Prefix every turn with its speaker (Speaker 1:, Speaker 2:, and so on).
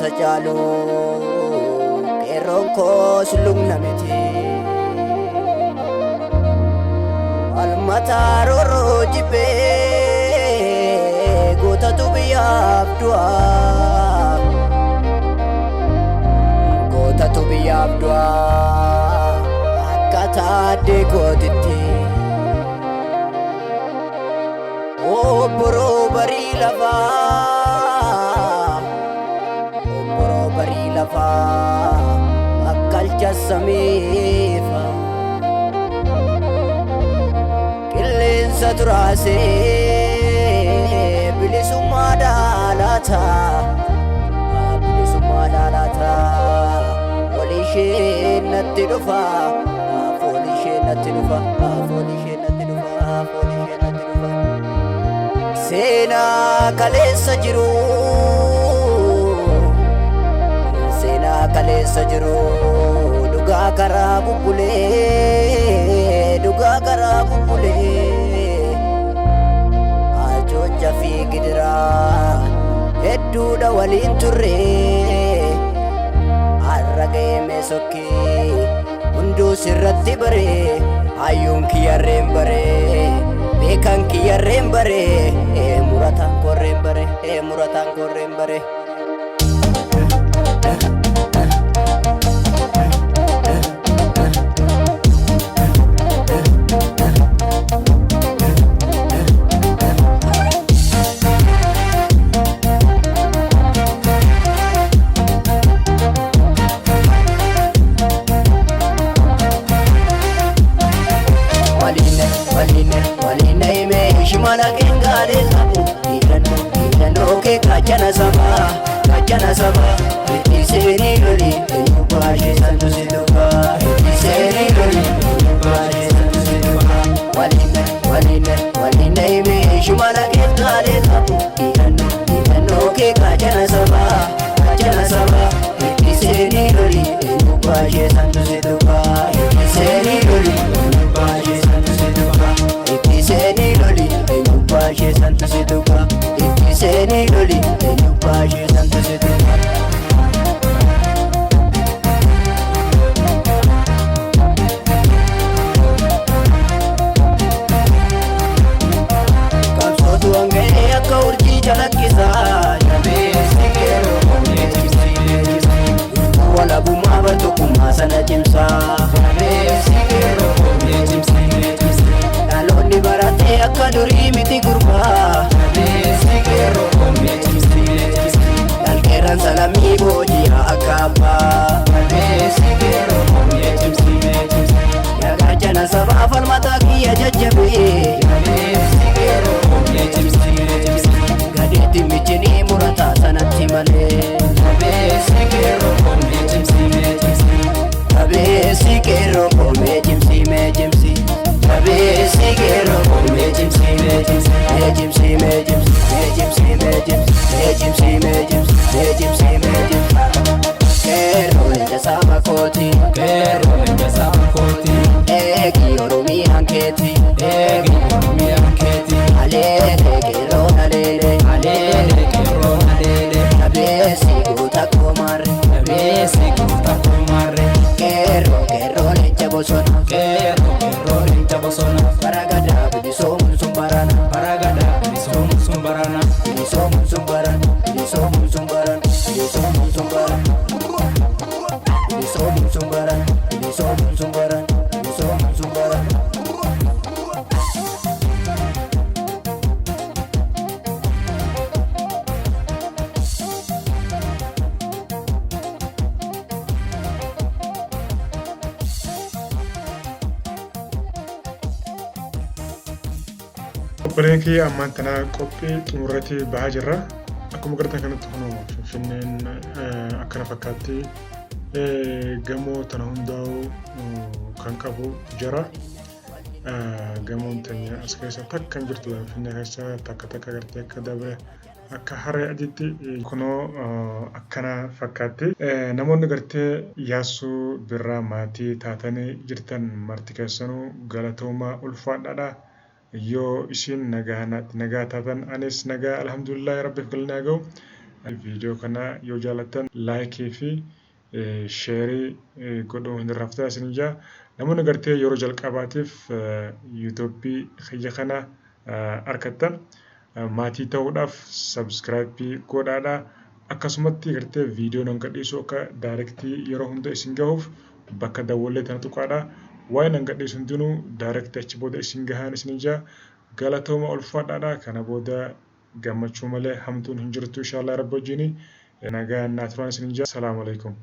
Speaker 1: goota caalu qeerroon koos lugna miti almataa rooroo jibbee gootatu biyyaaf du'a gootatu biyyaaf du'a akka taaddee gootitti obboroo barii lafaa obboroo barii lafaa akkalcha samiifa qilleensa turaasee bilisummaa dhaalata walishee natti dhufa foolishee natti dhufa foolishee natti dhufa foolishee natti dhufa seenaa kaleessa jiru seenaa kaleessa jiru dhugaa karaa bubbulee dhugaa karaa bubbulee ajoocha fi gidiraa hedduudha waliin turre har'a geeme sokkii hunduu sirratti bare hayyuun kiyyarreen bare beekan kiyyarreen bare murataan korreen bare murataan korreen bare Kajana sama, iseni loli, enyubaje santu siduka. Iseni loli, enyubaje santu siduka. Waline ime shumala kengale tapu. Irano ke kajana sama, iseni loli, enyubaje santu siduka. Iseni loli, enyubaje santu siduka. Iseni loli, enyubaje santu siduka. Iseni loli, enyubaje santu siduka. Kamsotu angee akka urjii jalakkisa jabeessi keeroo onnee cimsi walabummaa bartokkummaa sana cimsa jabeessi keeroo onnee cimsi dhaloonni baratee akka durii miti gurbaa jabeessi keeroo onnee cimsi dalqeerran salamii boojii akka abbaa jabeessi keeroo onnee cimsi yagaachana sabaa falmataa kiyya jajjabee jabeessi keeroo onnee cimsi gadeetti michinii murataa sanatti malee jabeessi keeroo onnee cimsi jabeessi keeroo onnee cimsi jabeessi keeroo onnee cimsi keeroo ija saba kooti eegi oromiyaan keeti aleele keeroo aleele jabeessi guuta koomarre keeroo ija bosona baragadaa bilisoomuun sun barana bilisoomuun sun barana bilisoomuun sun barana bilisoomuun sun barana bilisoomuun sun barana bilisoomuun sun barana bilisoomuun sun barana bilisoomuun sun barana.
Speaker 2: Obboleenkii ammaan tana qophii xumurratti bahaa jirra. Akkuma gartan kanatti kunoo Finfinneen akkana fakkaatti gamoo tana hundaa'u kan qabu jira. Gamoon tanya as keessa takka hin jirtu Finfinnee keessa takka gartee akka dabre akka harree adiitti kunoo akkana fakkaatti. Namoonni gartee Yaassuu Birraa maatii taatanii jirtan marti keessanuu galatoomaa ulfaadhaadha. Yoo isin nagaa taatan anis nagaa alhamdulillah rabbiif galnaa ga'u Viidiyoo kana yoo jaallattan laayikii fi sheerii godhuu hin irraanfatinaa isin jaa. Namoonni gartee yeroo jalqabaatiif yuutuubii kiyya kana argattan maatii ta'uudhaaf sabskiraaybii godhaadhaa. Akkasumatti gartee viidiyoo nan gadhiisu akka daayirektii yeroo hunda isin gahuuf bakka dawwallee tana tuqaadhaa. Waa'ee nan gadhiisu hundinuu daayirektii achi booda isin gahaan isin jaa. Galatooma ulfaadhaadhaa. Kana booda gammachuu malee hamtuun hin jirtu inshaallah rabbi wajjin nagaan naa turaan isin jaa. Salaamu alaikum.